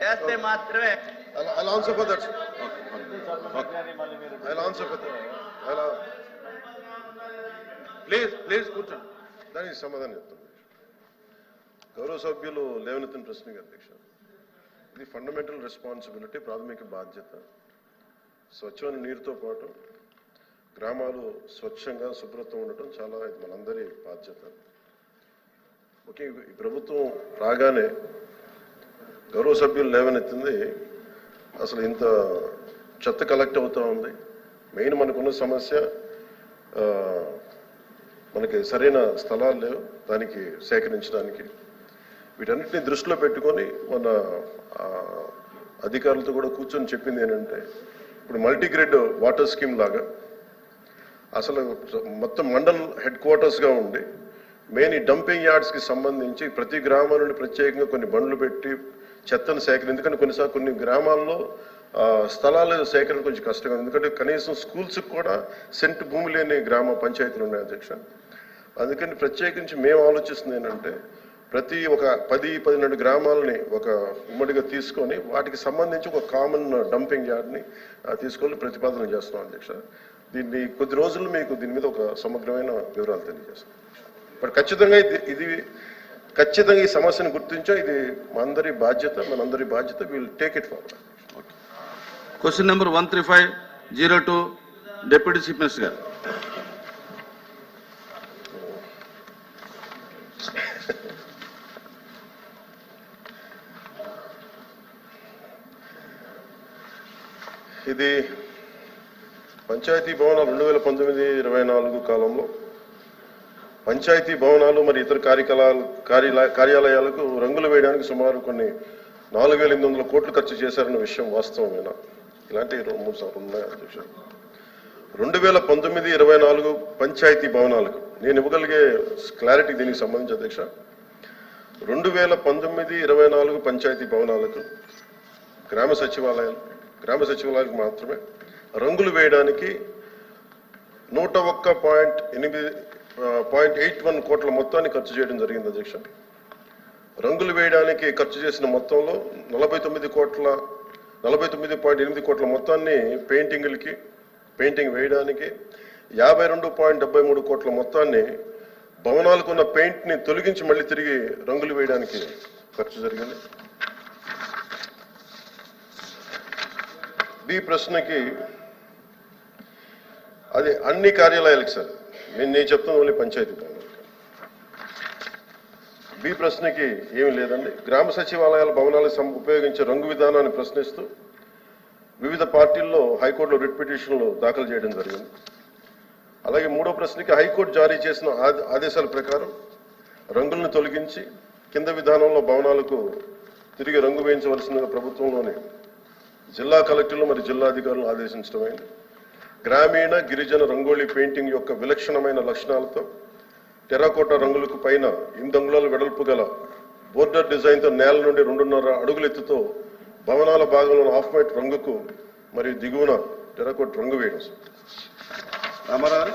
చేస్తే మాత్రమే. I'll answer for that. I'll answer for that. Please కూర్చోండి. దానికి సమాధానం చెప్తాను. గౌరవ సభ్యులు లేవనెత్తిన ప్రశ్నకి అధ్యక్ష, ఇది ఫండమెంటల్ రెస్పాన్సిబిలిటీ, ప్రాథమిక బాధ్యత. స్వచ్ఛమైన నీరుతో పాటు గ్రామాలు స్వచ్ఛంగా శుభ్రత ఉండటం చాలా ఇది మనందరి బాధ్యత. ఓకే, ఈ ప్రభుత్వం రాగానే గౌరవ సభ్యులు లేవనెత్తింది అసలు ఇంత చెత్త కలెక్ట్ అవుతూ ఉంది. మెయిన్ మనకున్న సమస్య మనకి సరైన స్థలాలు లేవు దానికి సేకరించడానికి. వీటన్నిటిని దృష్టిలో పెట్టుకొని మన అధికారులతో కూడా కూర్చొని చెప్పింది ఏంటంటే, ఇప్పుడు మల్టీగ్రేడ్ వాటర్ స్కీమ్ లాగా అసలు మొత్తం మండల్ హెడ్ క్వార్టర్స్గా ఉండి మెయిన్ ఈ డంపింగ్ యార్డ్స్కి సంబంధించి ప్రతి గ్రామం నుండి ప్రత్యేకంగా కొన్ని బండ్లు పెట్టి చెత్తను సేకరణ, ఎందుకంటే కొన్ని గ్రామాల్లో స్థలాల సేకరణ కొంచెం కష్టంగా, ఎందుకంటే కనీసం స్కూల్స్కి కూడా సెంట్ భూమి లేని గ్రామ పంచాయతీలు ఉన్నాయి అధ్యక్ష. అందుకని ప్రత్యేకించి మేము ఆలోచిస్తుంది ఏంటంటే, ప్రతి ఒక 10-12 గ్రామాలని ఒక ఉమ్మడిగా తీసుకొని వాటికి సంబంధించి ఒక కామన్ డంపింగ్ యార్డ్ని తీసుకొని ప్రతిపాదన చేస్తున్నాం అధ్యక్ష. దీన్ని కొద్ది రోజుల్లో మీకు దీని మీద ఒక సమగ్రమైన వివరాలు తెలియజేస్తాం. బట్ ఖచ్చితంగా ఖచ్చితంగా ఈ సమస్యను గుర్తించాం. ఇది మనందరి బాధ్యత. Will take it forward. Question number 13502 deputy chief minister గారు. ఇది పంచాయతీ భవనాలు 2019-24 కాలంలో పంచాయతీ భవనాలు మరి ఇతర కార్యాలయాలకు రంగులు వేయడానికి సుమారు కొన్ని 4,800 కోట్లు ఖర్చు చేశారన్న విషయం వాస్తవమేనా? ఇలాంటి 2-3 సార్లు ఉన్నాయి అధ్యక్ష. 2019-24 పంచాయతీ భవనాలకు నేను ఇవ్వగలిగే క్లారిటీ దీనికి సంబంధించి అధ్యక్ష, 2019-24 పంచాయతీ భవనాలకు గ్రామ సచివాలయాలకు మాత్రమే రంగులు వేయడానికి 101.81 కోట్ల మొత్తాన్ని ఖర్చు చేయడం జరిగింది అధ్యక్ష. రంగులు వేయడానికి ఖర్చు చేసిన మొత్తంలో 49.8 కోట్ల మొత్తాన్ని పెయింటింగ్ వేయడానికి, 52.73 కోట్ల మొత్తాన్ని భవనాలకు ఉన్న పెయింట్ని తొలగించి మళ్ళీ తిరిగి రంగులు వేయడానికి ఖర్చు జరిగింది. బి ప్రశ్నకి అది అన్ని కార్యాలయాలకు సార్, నేను చెప్తాను ఓన్లీ పంచాయతీ భవనాలకు. బి ప్రశ్నకి ఏమీ లేదండి. గ్రామ సచివాలయాల భవనాలకు ఉపయోగించే రంగు విధానాన్ని ప్రశ్నిస్తూ వివిధ పార్టీల్లో హైకోర్టులో రిట్ పిటిషన్లు దాఖలు చేయడం జరిగింది. అలాగే మూడో ప్రశ్నకి హైకోర్టు జారీ చేసిన ఆదేశాల ప్రకారం రంగులను తొలగించి కింద విధానంలో భవనాలకు తిరిగి రంగు వేయించవలసిందిగా ప్రభుత్వంలోని జిల్లా కలెక్టర్లు మరియు జిల్లా అధికారులను ఆదేశించడమైంది. గ్రామీణ గిరిజన రంగోళీ పెయింటింగ్ యొక్క విలక్షణమైన లక్షణాలతో టెరాకోటా రంగులకు పైన 8 అంగుళాల వెడల్పు గల బోర్డర్ డిజైన్తో నేల నుండి 2.5 అడుగుల ఎత్తుతో భవనాల భాగంలో ఆఫ్ వైట్ రంగుకు మరియు దిగువన టెరాకోట రంగు వేయడం. రామారావు.